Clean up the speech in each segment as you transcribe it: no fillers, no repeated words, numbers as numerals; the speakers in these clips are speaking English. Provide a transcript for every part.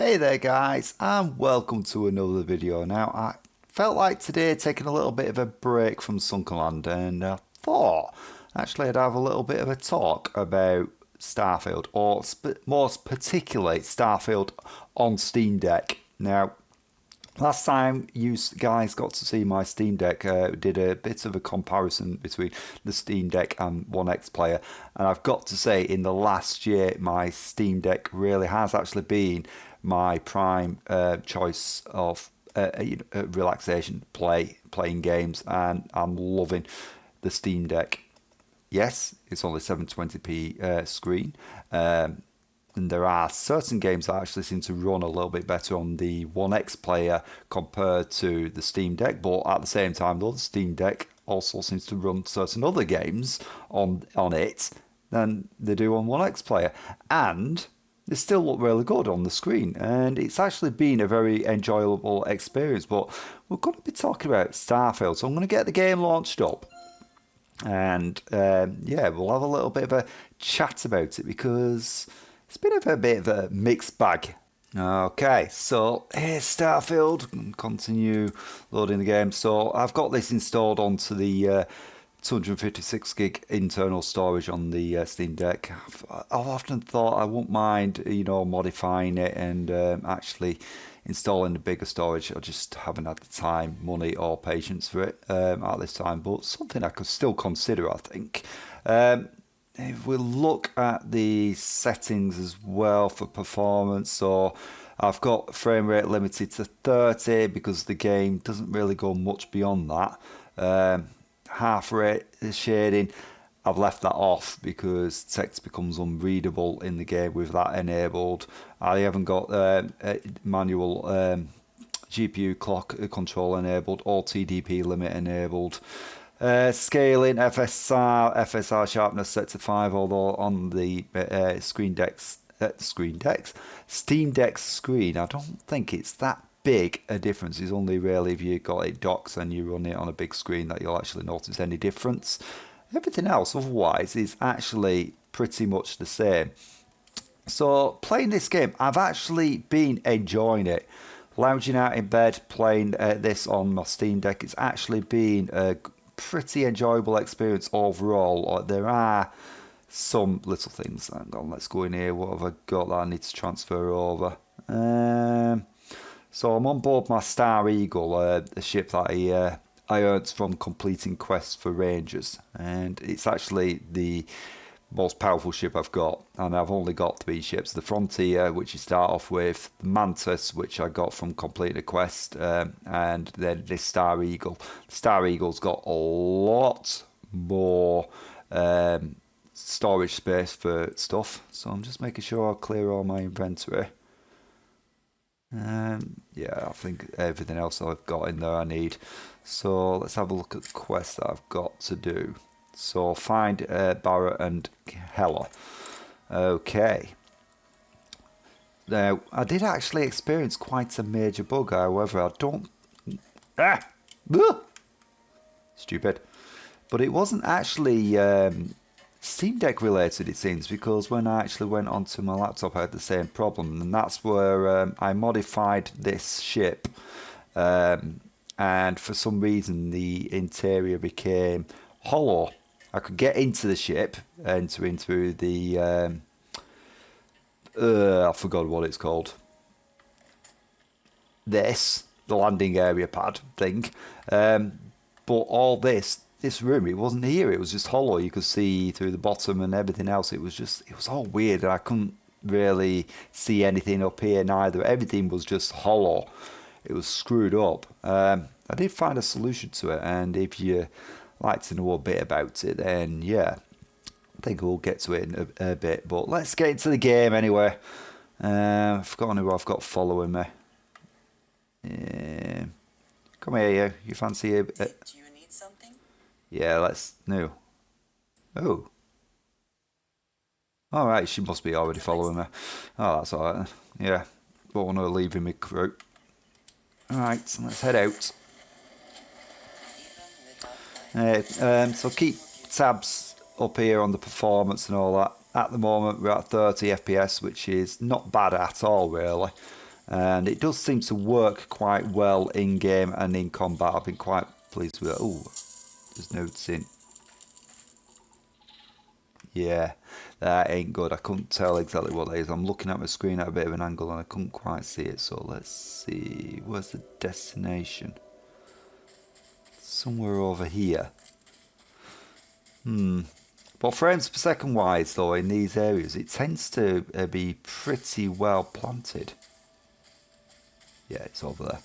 Hey there guys, and welcome to another video. Now I felt like today taking a little bit of a break from Sunkenland, and I thought actually I'd have a little bit of a talk about Starfield, or more particularly Starfield on Steam Deck. Now last time you guys got to see my Steam Deck, did a bit of a comparison between the Steam Deck and One X player, and I've got to say in the last year my Steam Deck really has actually been my prime choice of relaxation playing games, and I'm loving the Steam Deck. Yes, it's only 720p screen, and there are certain games that actually seem to run a little bit better on the One X player compared to the Steam Deck, but at the same time though, the Steam Deck also seems to run certain other games on it than they do on One X player, and they still look really good on the screen, and it's actually been a very enjoyable experience. But we're going to be talking about Starfield, so I'm going to get the game launched up, and yeah, we'll have a little bit of a chat about it because it's been a bit of a mixed bag. Okay, so here's Starfield. Continue loading the game. So I've got this installed onto the 256 gig internal storage on the Steam Deck. I've often thought I wouldn't mind, modifying it and actually installing the bigger storage. I just haven't had the time, money, or patience for it at this time. But something I could still consider, I think. If we look at the settings as well for performance, so I've got frame rate limited to 30 because the game doesn't really go much beyond that. Half rate shading, I've left that off because text becomes unreadable in the game with that enabled. I haven't got manual GPU clock control enabled or TDP limit enabled. Scaling FSR sharpness set to 5, although on the Steam Deck's screen I don't think it's that big a difference. It's only really if you got it docked and you run it on a big screen that you'll actually notice any difference. Everything else otherwise is actually pretty much the same. So playing this game, I've actually been enjoying it. Lounging out in bed playing this on my Steam Deck, it's actually been a pretty enjoyable experience overall. There are some little things. Hang on, let's go in here. What have I got that I need to transfer over? So I'm on board my Star Eagle, a ship that I earned from completing quests for Rangers, and it's actually the most powerful ship I've got, and I've only got 3 ships: the Frontier, which you start off with, the Mantis, which I got from completing a quest, and then this Star Eagle. Star Eagle's got a lot more storage space for stuff, so I'm just making sure I clear all my inventory. Yeah, I think everything else I've got in there I need. So let's have a look at the quest that I've got to do. So find Barrett and Hella. Okay. Now, I did actually experience quite a major bug, however, I don't... Stupid. But it wasn't actually Steam Deck related, it seems, because when I actually went onto my laptop I had the same problem, and that's where I modified this ship, and for some reason the interior became hollow. I could get into the ship, enter into the I forgot what it's called, the landing area pad thing, but all this room, it wasn't here, it was just hollow. You could see through the bottom and everything else. It was all weird, and I couldn't really see anything up here neither. Everything was just hollow. It was screwed up. I did find a solution to it, and if you like to know a bit about it, then yeah, I think we'll get to it in a bit. But let's get into the game anyway. I've forgotten who I've got following me. Come here, you fancy a bit? Do you need something? Yeah, no. Oh. Alright, she must be already following me. Oh, that's alright. Yeah, don't want her leaving me crew. Alright, so let's head out. So keep tabs up here on the performance and all that. At the moment we're at 30 FPS, which is not bad at all really. And it does seem to work quite well in game and in combat. I've been quite pleased with it. Oh, there's notes in. Yeah, that ain't good. I couldn't tell exactly what it is. I'm looking at my screen at a bit of an angle and I couldn't quite see it. So let's see. Where's the destination? Somewhere over here. But frames per second wise, though, in these areas, it tends to be pretty well planted. Yeah, it's over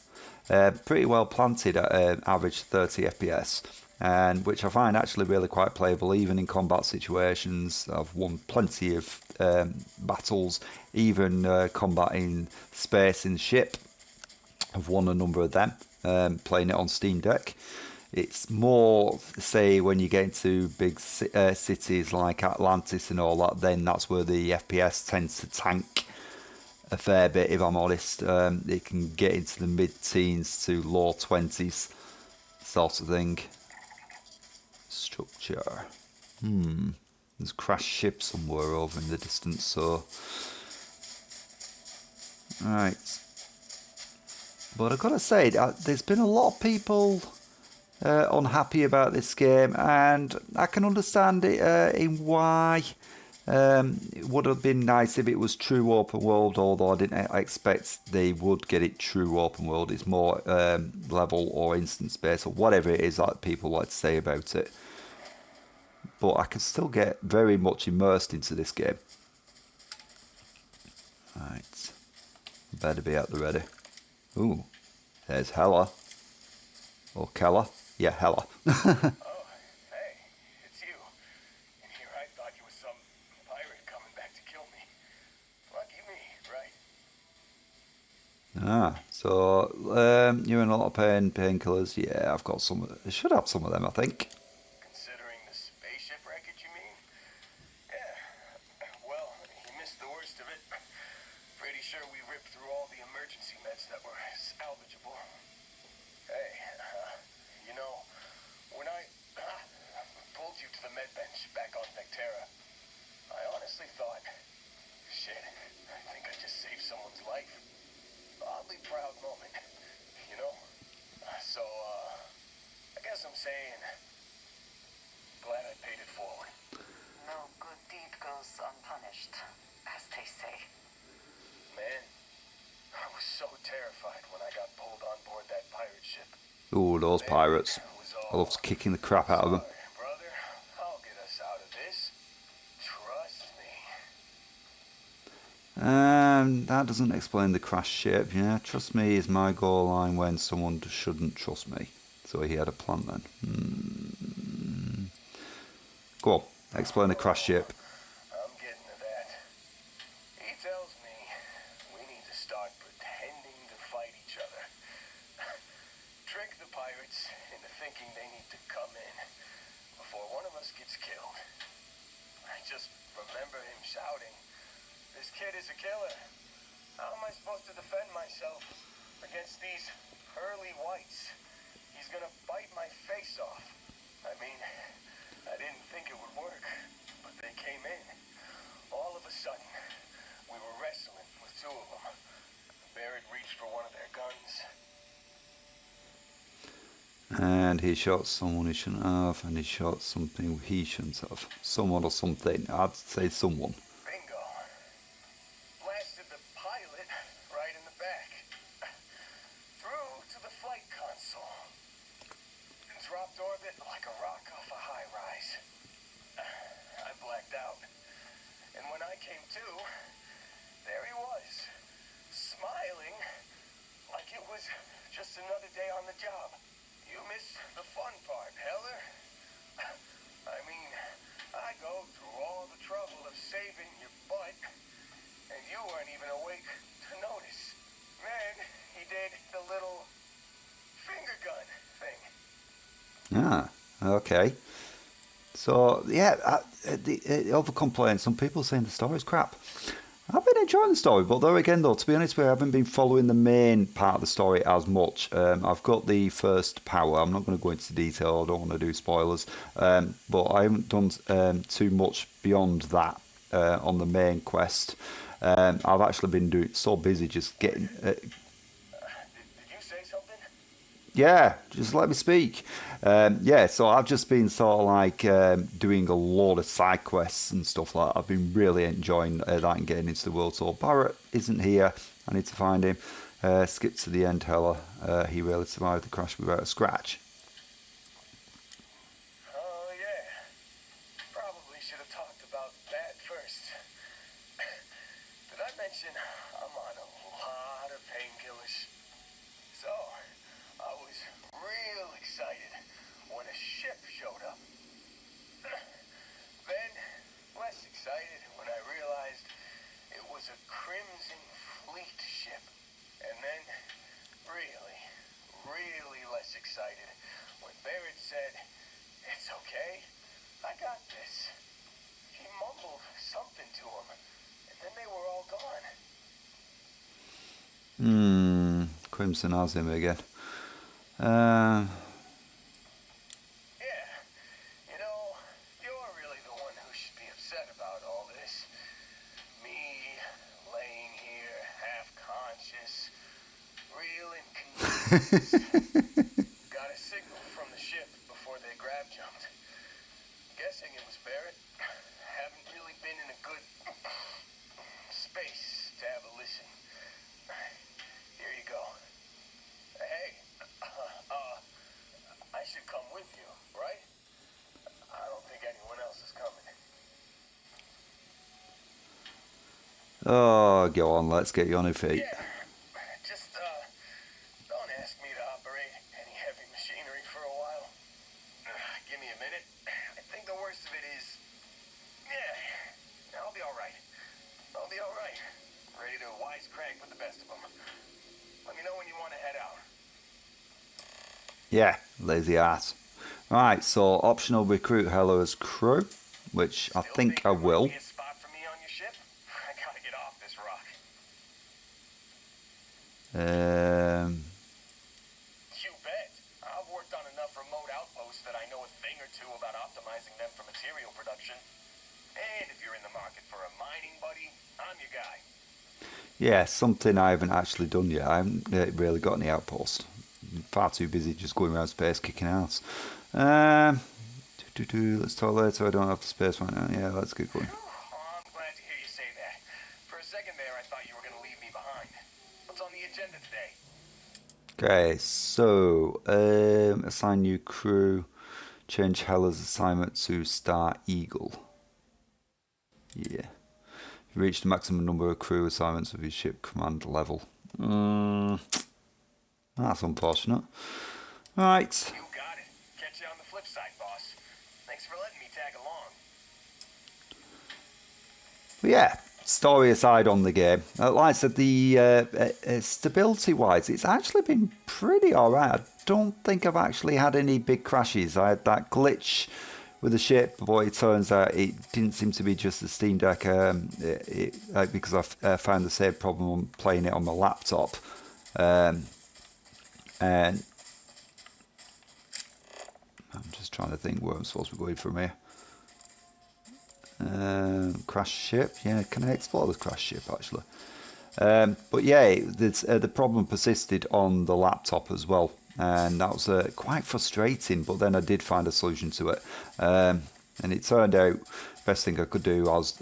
there. Pretty well planted at average 30 FPS. And which I find actually really quite playable, even in combat situations. I've won plenty of battles, even combat in space in ship. I've won a number of them, playing it on SteamDeck. It's more, say, when you get into big cities like Atlantis and all that, then that's where the FPS tends to tank a fair bit, if I'm honest. It can get into the mid-teens to low 20s sort of thing. Structure. There's a crashed ship somewhere over in the distance, so... Right. But I've got to say, there's been a lot of people unhappy about this game, and I can understand it in why. It would have been nice if it was true open world, although I didn't expect they would get it true open world. It's more level or instance based or whatever it is that people like to say about it. But I can still get very much immersed into this game. Right. Better be at the ready. Ooh. There's Hella. Or Keller. Yeah, Hella. Oh, hey, it's you. And here I thought you was some pirate coming back to kill me. Lucky me, right? Ah, so you're in a lot of painkillers. Yeah, I've got some. I should have some of them, I think. Considering the spaceship wreckage, you mean? Yeah. Well, you missed the worst of it. Pretty sure we ripped through all the emergency meds that were salvageable. Hey, you know, when I pulled you to the med bench back on Vectera, I honestly thought, shit, I think I just saved someone's life. Oddly proud moment, you know? So, I guess I'm saying, glad I paid it forward. No good deed goes unpunished, as they say. Man, I was so terrified when I got pulled on board that pirate ship. Ooh, those pirates. I love kicking the crap out of them. Brother, I'll get us out of this. Trust me. That doesn't explain the crash ship. Yeah, trust me is my goal line when someone shouldn't trust me. So he had a plan then. Go on, explain the crash ship. I'm getting to that. He tells me we need to start pretending to fight each other. Trick the pirates into thinking they need to come in before one of us gets killed. I just remember him shouting, "This kid is a killer. How am I supposed to defend myself against these early whites? He's gonna bite my face off." I mean, I didn't think it would work, but they came in. All of a sudden, we were wrestling with two of them. Barrett reached for one of their guns. And he shot someone he shouldn't have, and he shot something he shouldn't have. Someone or something. I'd say someone. Bingo. Blasted the pilot right in the back. Through to the flight console. Dropped orbit like a rock off a high rise. I blacked out. And when I came to, there he was. Smiling like it was just another day on the job. You missed the fun part, Heller. I mean, I go through all the trouble of saving your butt, and you weren't even awake to notice. Then he did the little finger gun thing. Ah, okay. So, yeah, the other complaint, some people saying the story's crap. I've been enjoying the story, but there again, though, to be honest with you, I haven't been following the main part of the story as much. I've got the first power. I'm not going to go into detail. I don't want to do spoilers. But I haven't done too much beyond that on the main quest. I've actually been so busy just getting. Did you say something? Yeah, just let me speak. Yeah, so I've just been sort of like doing a lot of side quests and stuff like that. I've been really enjoying that and getting into the world. So Barrett isn't here. I need to find him. Skip to the end, Hella. He really survived the crash without a scratch. Oh, yeah. Probably should have talked about that first. Did I mention I'm on a lot of painkillers? So, I was real excited when a ship showed up. Then, less excited when I realized it was a Crimson Fleet ship. And then, really less excited when Barrett said, "It's okay, I got this." He mumbled something to him, and then they were all gone. Crimson has him again. Yeah, you know, you're really the one who should be upset about all this. Me, laying here, half-conscious, real inconvenienced. Got a signal from the ship before they grab jumped. Guessing it was Barrett. Haven't really been in a good space to have a listen. Here you go. Hey, I should come with you, right? I don't think anyone else is coming. Oh, go on, let's get you on your feet. Yeah, just, don't ask me to operate any heavy machinery for a while. Give me a minute. I think the worst of it is, yeah, I'll be alright. I'll be alright. Ready to wisecrack with the best of them. Let me know when you want to head out. Yeah, lazy ass. Right, so optional recruit Hello as crew, which I Still think I there might will. be a spot for me on your ship? I gotta get off this rock. You bet. I've worked on enough remote outposts that I know a thing or two about optimizing them for material production. And if you're in the market for a mining buddy, I'm your guy. Yeah, something I haven't actually done yet. I haven't really got any outpost. I'm far too busy just going around space kicking ass. Let's talk later. I don't have the space right now. Yeah, let's get going. Oh, I'm glad to hear you say that. For a second there, I thought you were going to leave me behind. What's on the agenda today? Okay, so assign new crew. Change Hella's assignment to Star Eagle. Yeah. You reached the maximum number of crew assignments of your ship command level. That's unfortunate. Right. You got it. Catch you on the flip side, boss. Thanks for letting me tag along. But yeah, story aside on the game, like I said, the stability-wise, it's actually been pretty alright. I don't think I've actually had any big crashes. I had that glitch with the ship, but it turns out it didn't seem to be just the SteamDeck, because I found the same problem playing it on my laptop. And I'm just trying to think where I'm supposed to be going from here. Crash ship. Yeah, can I explore this crash ship actually? But yeah, the problem persisted on the laptop as well, and that was quite frustrating. But then I did find a solution to it, and it turned out best thing I could do. I was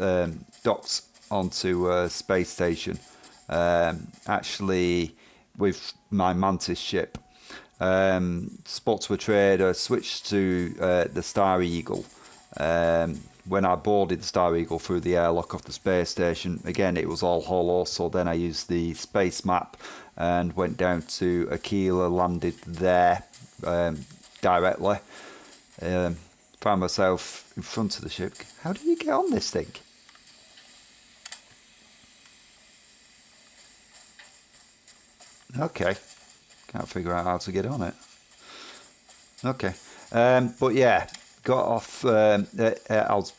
docked onto a space station, actually with my Mantis ship. Spoke to a trader, switched to the Star Eagle. When I boarded the Star Eagle through the airlock of the space station, again it was all hollow, so then I used the space map and went down to Aquila, landed there directly. Found myself in front of the ship. How do you get on this thing? Okay. Can't figure out how to get on it. Okay. But yeah, got off. I was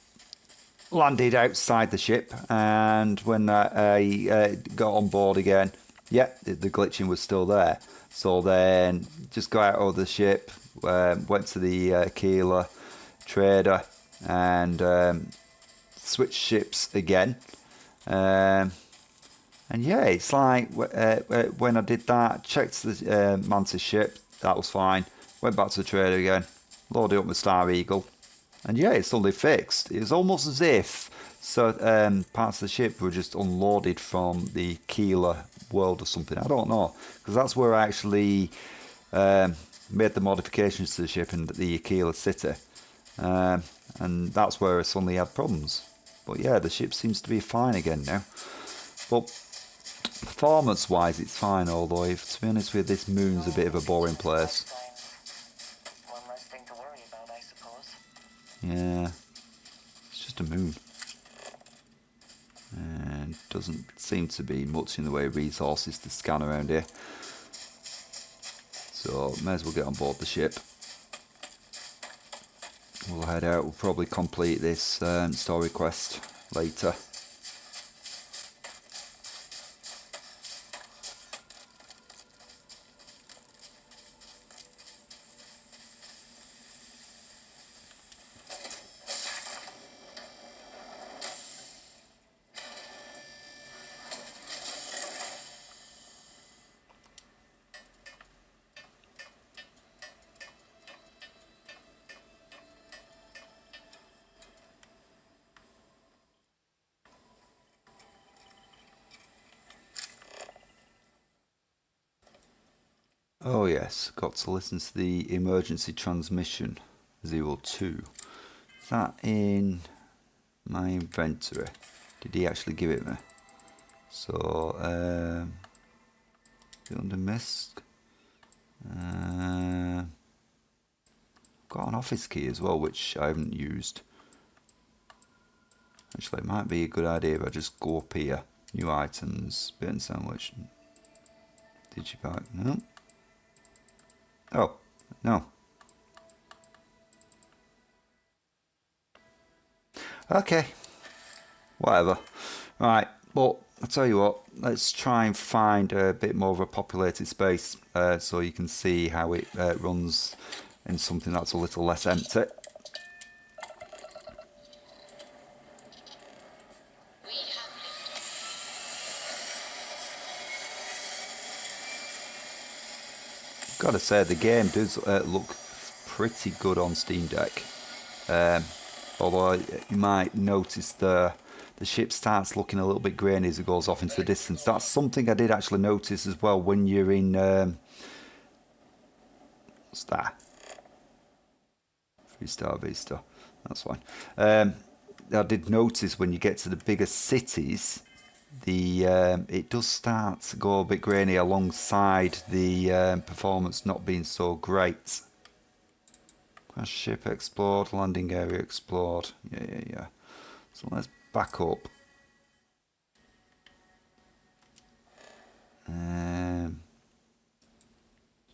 landed outside the ship, and when I got on board again, yeah, the glitching was still there. So then just got out of the ship, went to the Keeler trader, and switched ships again. And yeah, it's like when I did that, checked the Mantis ship, that was fine. Went back to the trader again, loaded up my Star Eagle, and yeah, it's suddenly fixed. It was almost as if parts of the ship were just unloaded from the Keeler world or something. I don't know, because that's where I actually made the modifications to the ship in the Keeler city, and that's where I suddenly had problems. But yeah, the ship seems to be fine again now. But performance wise it's fine, although if, to be honest with you, this moon's a bit of a boring place. One less thing to worry about, I suppose. Yeah, it's just a moon. And doesn't seem to be much in the way of resources to scan around here. So may as well get on board the ship. We'll head out, we'll probably complete this story quest later. Oh yes, got to listen to the emergency transmission 02. Is that in my inventory? Did he actually give it me? So, is it under MISC? Got an office key as well, which I haven't used. Actually, it might be a good idea if I just go up here. New items, bit and sandwich. Digipack, no. Oh, no. Okay. Whatever. Right, but I'll tell you what, let's try and find a bit more of a populated space so you can see how it runs in something that's a little less empty. Gotta say, the game does look pretty good on SteamDeck. Although you might notice the ship starts looking a little bit grainy as it goes off into the distance. That's something I did actually notice as well when you're in... what's that? 3-star Vista. That's fine. I did notice when you get to the bigger cities, it does start to go a bit grainy alongside the performance not being so great. Crash ship explored, landing area explored. Yeah. So let's back up.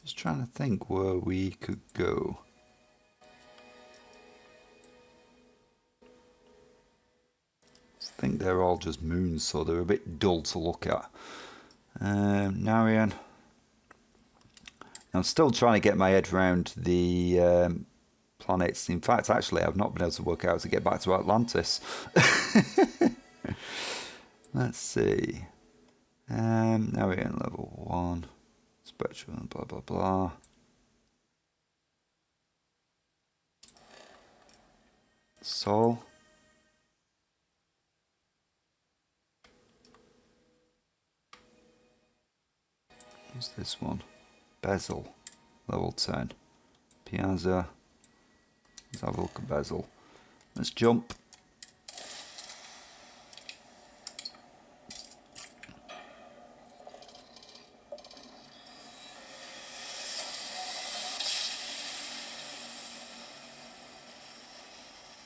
Just trying to think where we could go. I think they're all just moons, so they're a bit dull to look at. Narian. I'm still trying to get my head around the planets. In fact, actually, I've not been able to work out how to get back to Atlantis. Let's see. Narian level 1. Spectrum, blah, blah, blah. Sol. What's this one? Bezel, level 10. Piazza. Let's have a look at Bezel. Let's jump.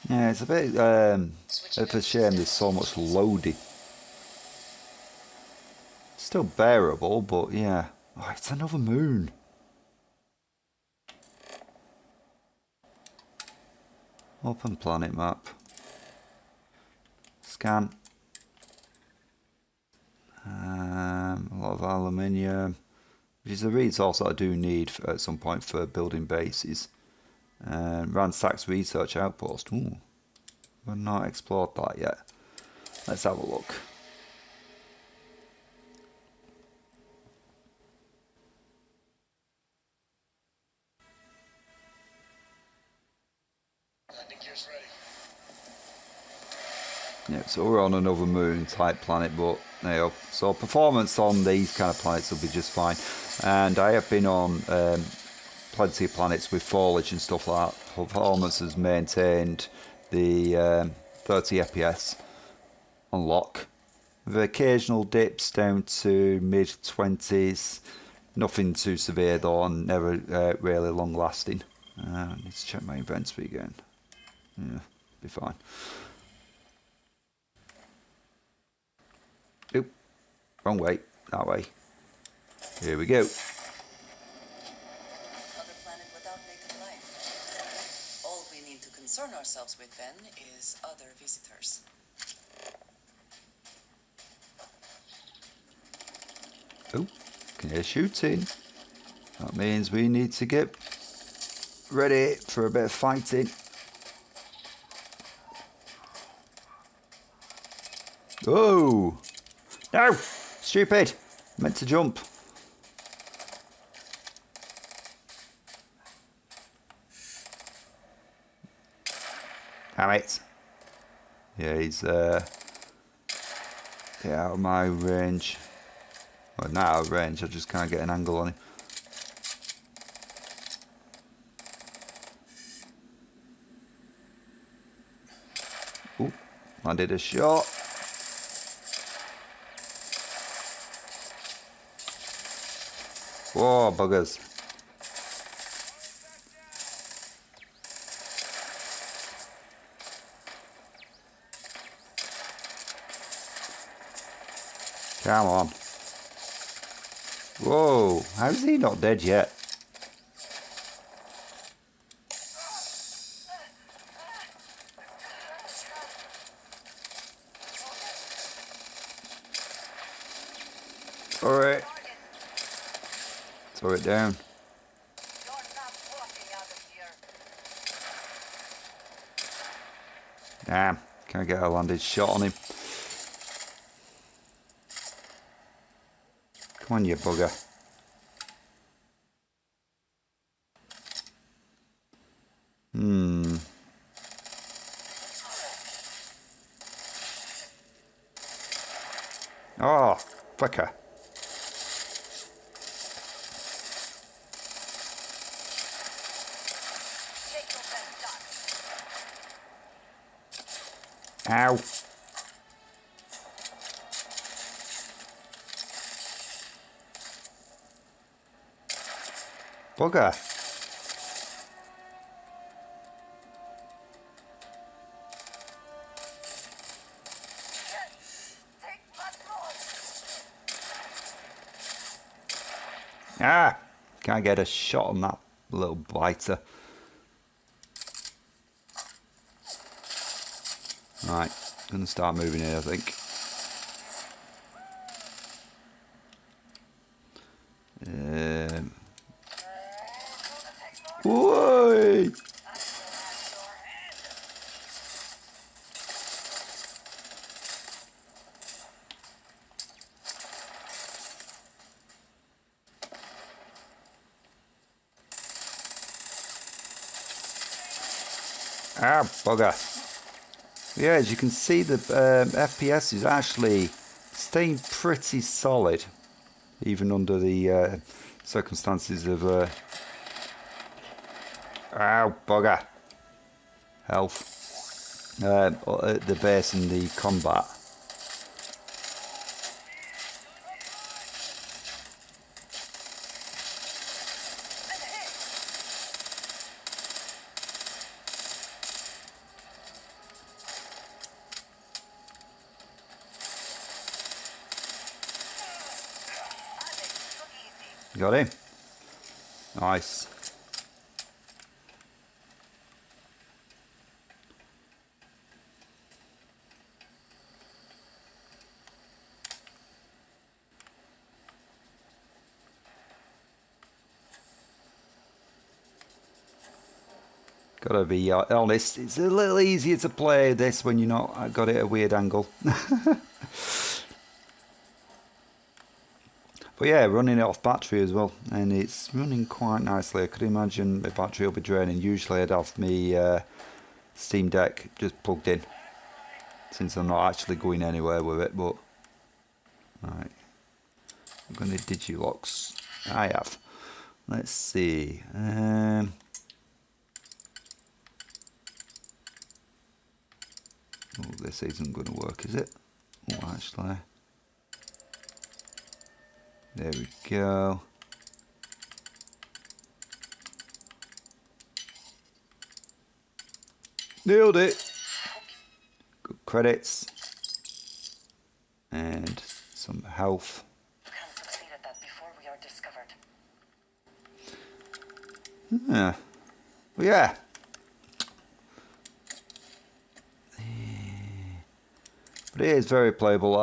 Yeah, it's a bit of a shame there's so much loading. Still bearable, but yeah. Oh, it's another moon. Open planet map. Scan. A lot of aluminium, which is a resource that I do need at some point for building bases. Ransacks research outpost. Ooh, we've not explored that yet. Let's have a look. Yeah, so we're on another moon type planet, but there you go. So performance on these kind of planets will be just fine. And I have been on plenty of planets with foliage and stuff like that. Performance has maintained the 30 FPS on lock. The occasional dips down to mid 20s. Nothing too severe though, and never really long lasting. I need to check my inventory again. Yeah, be fine. Oop, wrong way, that way. Here we go. Other planet without native life. All we need to concern ourselves with then is other visitors. Oh, can hear shooting. That means we need to get ready for a bit of fighting. Oh! No! Stupid! Meant to jump. Damn it. Yeah, he's out of my range. Well, not out of range, I just can't get an angle on him. Ooh, landed a shot. Whoa, buggers. Come on. Whoa, how's he not dead yet? Alright. Throw it down. You're not walking out of here. Damn, can't get a landed shot on him. Come on, you bugger. Oh, fucker. Take your best shot. Ow. Bugger. Take much more. Ah! Can't get a shot on that little biter. Right, gonna start moving here, I think. Whoa! Ah, bugger. Yeah, as you can see, the FPS is actually staying pretty solid, even under the circumstances of... Ow, bugger. Health. At the base and the combat. Got him. Nice. Gotta be honest, it's a little easier to play this when you're not got it at a weird angle. But yeah, running it off battery as well, and it's running quite nicely. I could imagine the battery will be draining. Usually I'd have me SteamDeck just plugged in. since I'm not actually going anywhere with it. But right, I'm going to digilocks. I have. Let's see. Oh, this isn't going to work, is it? Oh, actually. There we go. Nailed it. Good credits. And some health. Can't succeed at that before we are discovered. Yeah. Well, yeah. But it is very playable.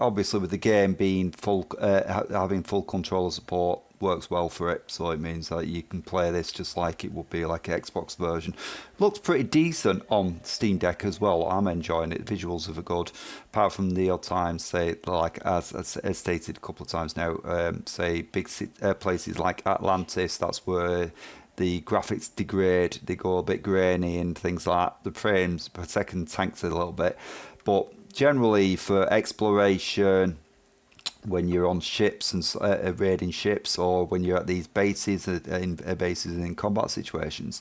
Obviously, with the game being full, having full controller support works well for it. So it means that you can play this just like it would be like an Xbox version. Looks pretty decent on Steam Deck as well. I'm enjoying it. Visuals are good. Apart from the odd times, say like as stated a couple of times now, say big places like Atlantis. That's where the graphics degrade. They go a bit grainy and things like that. The frames per second tanks a little bit, but generally for exploration, when you're on ships and raiding ships, or when you're at these bases in combat situations,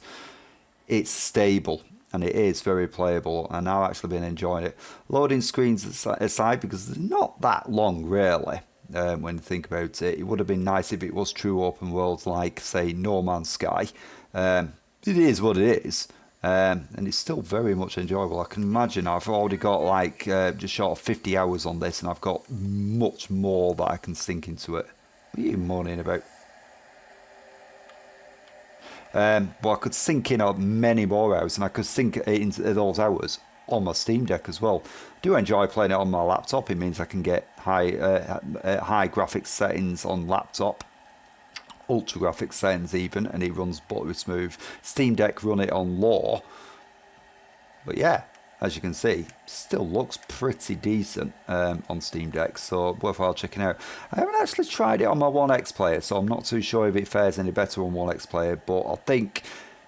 it's stable and it is very playable, and I've actually been enjoying it. Loading screens aside, because they're not that long really. When you think about it, it would have been nice if it was true open worlds like, say, No Man's Sky. It is what it is. And it's still very much enjoyable. I can imagine I've already got like just short of 50 hours on this, and I've got much more that I can sink into it. What are you moaning about? But I could sink in many more hours, and I could sink into those hours on my Steam Deck as well. I do enjoy playing it on my laptop. It means I can get high graphics settings on laptop. Ultra graphics settings even, and it runs buttery smooth. Steam Deck run it on low, but yeah, as you can see, still looks pretty decent on Steam Deck, so worthwhile checking out. I haven't actually tried it on my One X player, so I'm not too sure if it fares any better on One X player, but I think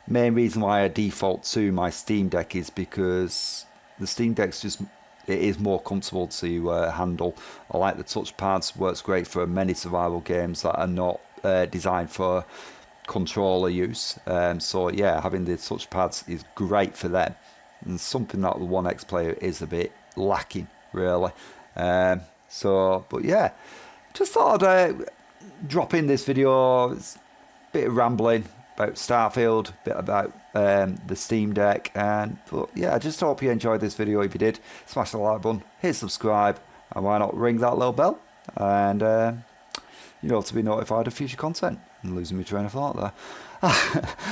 main reason why I default to my Steam Deck is because the Steam Deck's just, it is more comfortable to handle. I like the touchpads, works great for many survival games that are not designed for controller use. So yeah, having the touchpads is great for them, and something that the One X player is a bit lacking really. But yeah, just thought I'd drop in this video. It's a bit of rambling about Starfield, a bit about the Steam Deck, but yeah, I just hope you enjoyed this video. If you did, smash the like button, hit subscribe, and why not ring that little bell, and to be notified of future content. I'm losing my train of thought there.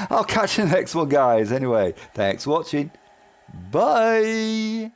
I'll catch you next one, guys. Anyway, thanks for watching. Bye.